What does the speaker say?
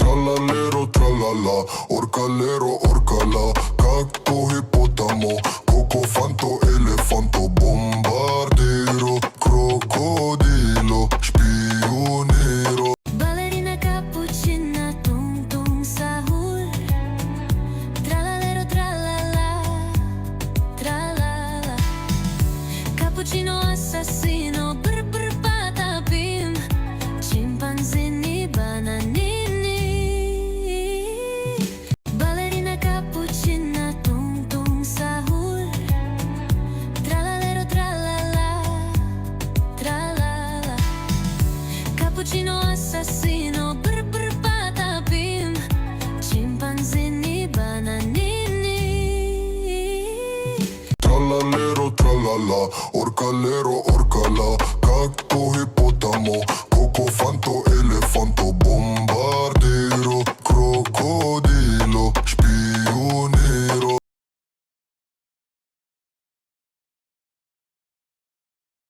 Tralalero, tralala, orcalero, orcala, cacto, hipotamo, cocofanto, elefanto, bombardiro, crocodilo, spionero. Ballerina cappuccina, tung tung sahur. Tralalero, tralala, tralala. Cappuccino assassino, brr brr patapim. Scimpanzini, bananini. Ballerina cappuccina, tung tung sahur. Tralalero, tralala, tralala. Cappuccino assassino, brr brr patapim. Scimpanzini, bananini. Tralalero, tralala, orcalero, orcala, cacto, hipotamo,